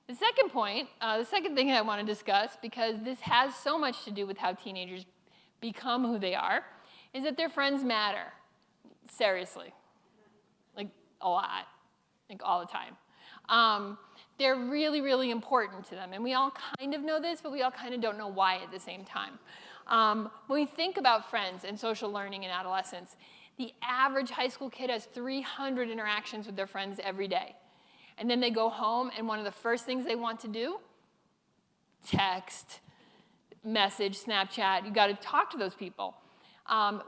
The second point, the second thing I want to discuss, because this has so much to do with how teenagers become who they are, is that their friends matter. Seriously. Like, a lot. Like, all the time. They're really, really important to them. And we all kind of know this, but we all kind of don't know why at the same time. When we think about friends and social learning in adolescence, the average high school kid has 300 interactions with their friends every day. And then they go home, and one of the first things they want to do, text, message, Snapchat. You've got to talk to those people.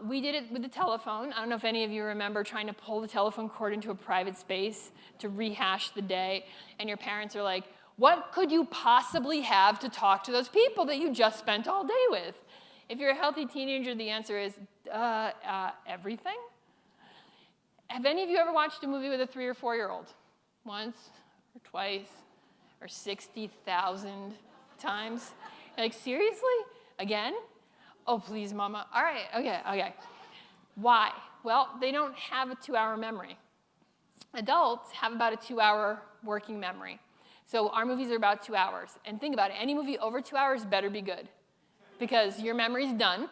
We did it with the telephone. I don't know if any of you remember trying to pull the telephone cord into a private space to rehash the day, and your parents are like, what could you possibly have to talk to those people that you just spent all day with? If you're a healthy teenager, the answer is everything. Have any of you ever watched a movie with a 3 or 4-year-old? Once, or twice, or 60,000 times? Like, seriously? Again? Oh, please, Mama. All right, okay. Why? Well, they don't have a 2-hour memory. Adults have about a 2-hour working memory. So our movies are about 2 hours. And think about it, any movie over 2 hours better be good, because your memory's done,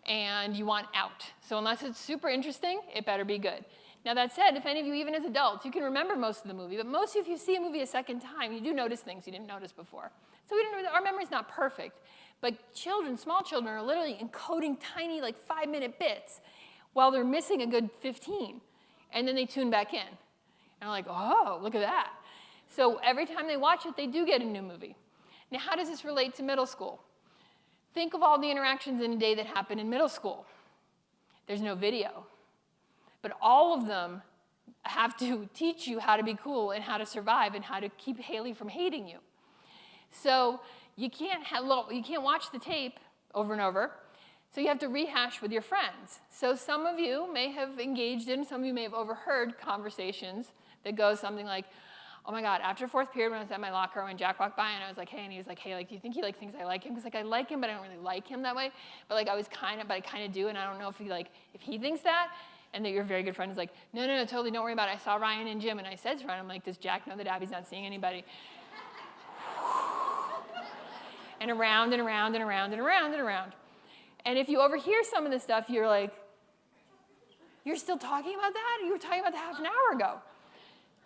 and you want out. So unless it's super interesting, it better be good. Now that said, if any of you, even as adults, you can remember most of the movie, but most of you, if you see a movie a second time, you do notice things you didn't notice before. So our memory's not perfect, but children, small children, are literally encoding tiny, like 5-minute bits while they're missing a good 15, and then they tune back in. And I'm like, oh, look at that. So every time they watch it, they do get a new movie. Now, how does this relate to middle school? Think of all the interactions in a day that happen in middle school. There's no video. But all of them have to teach you how to be cool and how to survive and how to keep Haley from hating you. So you can't watch the tape over and over. So you have to rehash with your friends. So some of you may have engaged in, some of you may have overheard conversations that go something like, oh my God, after 4th period when I was at my locker, when Jack walked by and I was like, hey, and he was like, hey, like, do you think he like thinks I like him? Because like I like him, but I don't really like him that way. But like I kind of do, and I don't know if he thinks that. And that your very good friend is like, no, totally, don't worry about it. I saw Ryan and Jim, and I said to Ryan, I'm like, does Jack know that Abby's not seeing anybody? And around and around and around and around and around. And if you overhear some of this stuff, you're like, you're still talking about that? You were talking about that half an hour ago.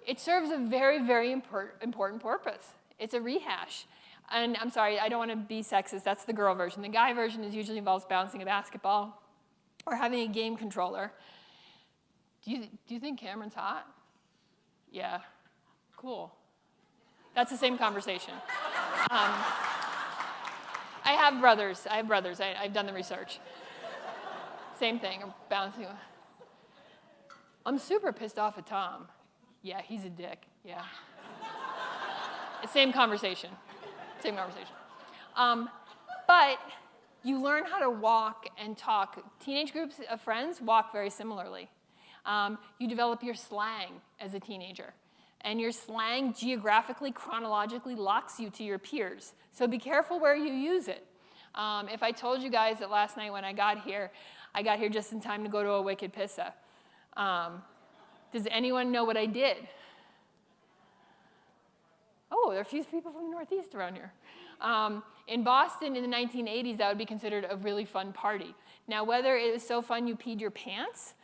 It serves a very, very important purpose. It's a rehash. And I'm sorry, I don't want to be sexist. That's the girl version. The guy version usually involves bouncing a basketball or having a game controller. Do you think Cameron's hot? Yeah. Cool. That's the same conversation. I have brothers. I've done the research. Same thing. I'm bouncing. I'm super pissed off at Tom. Yeah, he's a dick. Yeah. Same conversation. But you learn how to walk and talk. Teenage groups of friends walk very similarly. You develop your slang as a teenager. And your slang geographically, chronologically locks you to your peers. So be careful where you use it. If I told you guys that last night when I got here just in time to go to a Wicked Pissa. Does anyone know what I did? Oh, there are a few people from the Northeast around here. In Boston in the 1980s, that would be considered a really fun party. Now, whether it was so fun you peed your pants,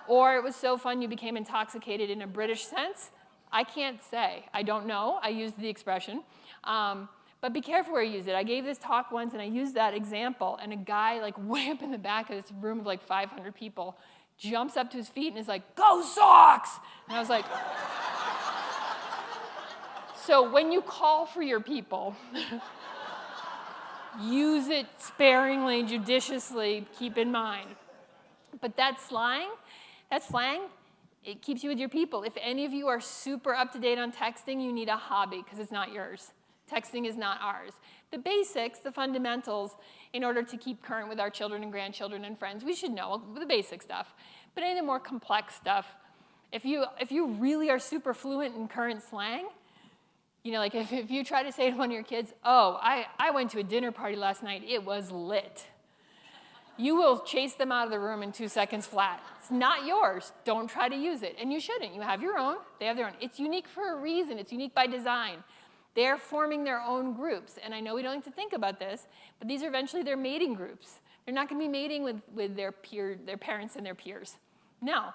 or it was so fun you became intoxicated in a British sense, I can't say. I don't know. I used the expression. But be careful where you use it. I gave this talk once, and I used that example, and a guy, like, way up in the back of this room of, like, 500 people jumps up to his feet and is like, "Go Sox!" And I was like... So when you call for your people, use it sparingly, judiciously, keep in mind. But that slang, it keeps you with your people. If any of you are super up-to-date on texting, you need a hobby because it's not yours. Texting is not ours. The basics, the fundamentals, in order to keep current with our children and grandchildren and friends, we should know the basic stuff. But any of the more complex stuff, if you really are super fluent in current slang, you know, like if you try to say to one of your kids, "Oh, I went to a dinner party last night, it was lit," you will chase them out of the room in 2 seconds flat. It's not yours. Don't try to use it. And you shouldn't. You have your own. They have their own. It's unique for a reason. It's unique by design. They're forming their own groups. And I know we don't like to think about this, but these are eventually their mating groups. They're not going to be mating with their parents and their peers. No.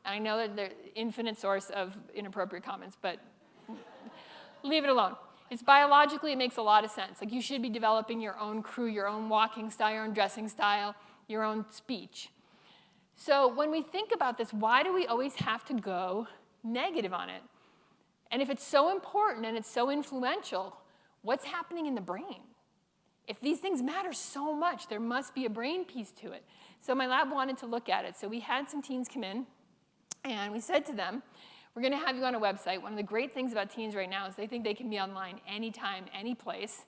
And I know that there's infinite source of inappropriate comments, but leave it alone. It's biologically, it makes a lot of sense. Like, you should be developing your own crew, your own walking style, your own dressing style, your own speech. So when we think about this, why do we always have to go negative on it? And if it's so important and it's so influential, what's happening in the brain? If these things matter so much, there must be a brain piece to it. So my lab wanted to look at it. So we had some teens come in, and we said to them, we're going to have you on a website. One of the great things about teens right now is they think they can be online anytime, any place.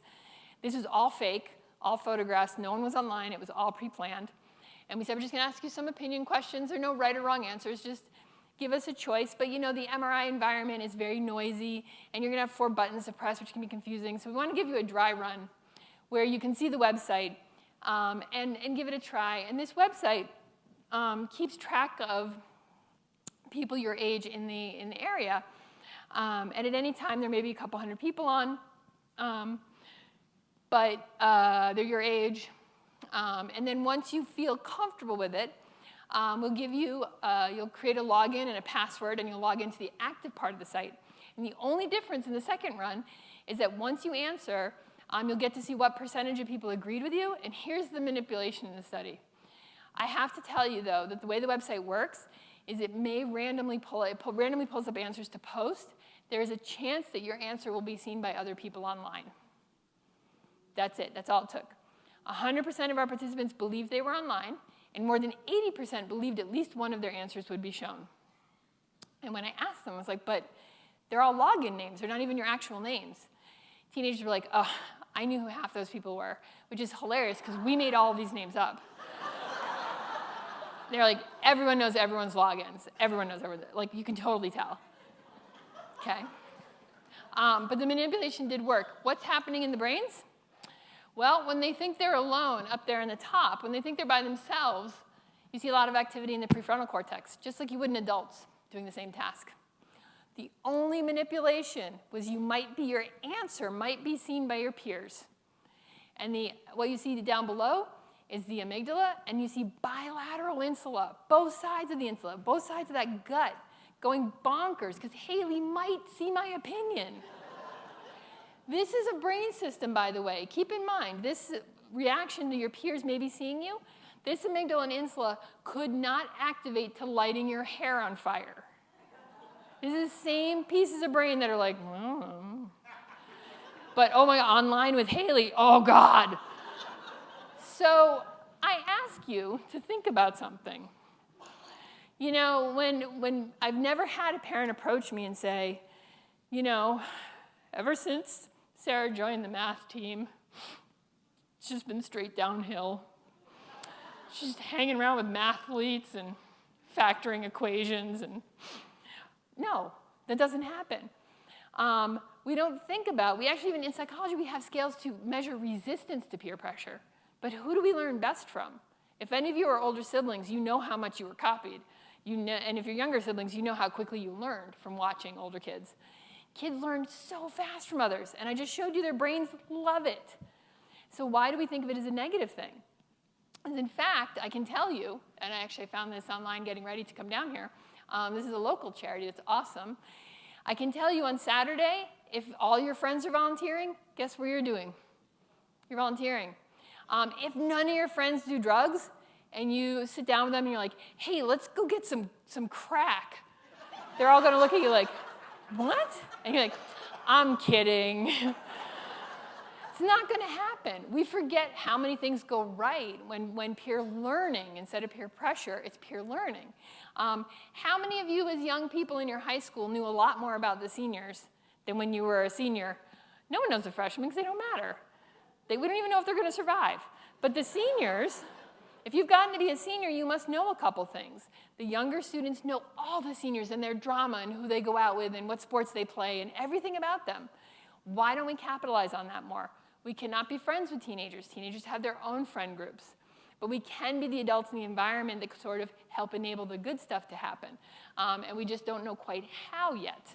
This is all fake, all photographs. No one was online. It was all pre-planned. And we said, we're just going to ask you some opinion questions. There are no right or wrong answers. Just give us a choice. But you know, the MRI environment is very noisy, and you're going to have 4 buttons to press, which can be confusing. So we want to give you a dry run where you can see the website and give it a try. And this website keeps track of people your age in the area. And at any time, there may be a couple hundred people on, but they're your age. And then once you feel comfortable with it, we'll give you, you'll create a login and a password, and you'll log into the active part of the site. And the only difference in the second run is that once you answer, you'll get to see what percentage of people agreed with you. And here's the manipulation in the study. I have to tell you, though, that the way the website works is it may randomly randomly pulls up answers to post. There is a chance that your answer will be seen by other people online. That's it. That's all it took. 100% of our participants believed they were online, and more than 80% believed at least one of their answers would be shown. And when I asked them, I was like, but they're all login names. They're not even your actual names. Teenagers were like, oh, I knew who half those people were, which is hilarious because we made all of these names up. They're like, everyone knows everyone's logins. Everyone knows everything. Like, you can totally tell. Okay? But the manipulation did work. What's happening in the brains? Well, when they think they're alone up there in the top, when they think they're by themselves, you see a lot of activity in the prefrontal cortex, just like you would in adults doing the same task. The only manipulation was your answer might be seen by your peers. And what you see down below is the amygdala, and you see bilateral insula, both sides of the insula, both sides of that gut, going bonkers, because Haley might see my opinion. This is a brain system, by the way. Keep in mind, this reaction to your peers maybe seeing you, this amygdala and insula could not activate to lighting your hair on fire. This is the same pieces of brain that are like, but oh my God, online with Haley, oh God. So I ask you to think about something. You know, when I've never had a parent approach me and say, you know, ever since Sarah joined the math team, it's just been straight downhill. She's hanging around with mathletes and factoring equations. And no, that doesn't happen. We don't think about, we actually, even in psychology, we have scales to measure resistance to peer pressure. But who do we learn best from? If any of you are older siblings, you know how much you were copied. You know, and if you're younger siblings, you know how quickly you learned from watching older kids. Kids learn so fast from others, and I just showed you their brains love it. So why do we think of it as a negative thing? And in fact, I can tell you, and I actually found this online getting ready to come down here. This is a local charity that's awesome. I can tell you on Saturday, if all your friends are volunteering, guess where you're doing? You're volunteering. If none of your friends do drugs, and you sit down with them and you're like, hey, let's go get some crack, they're all going to look at you like, what? And you're like, I'm kidding. It's not going to happen. We forget how many things go right when peer learning, instead of peer pressure, it's peer learning. How many of you as young people in your high school knew a lot more about the seniors than when you were a senior? No one knows the freshmen because they don't matter. We don't even know if they're going to survive. But the seniors, if you've gotten to be a senior, you must know a couple things. The younger students know all the seniors and their drama and who they go out with and what sports they play and everything about them. Why don't we capitalize on that more? We cannot be friends with teenagers. Teenagers have their own friend groups. But we can be the adults in the environment that sort of help enable the good stuff to happen. And we just don't know quite how yet.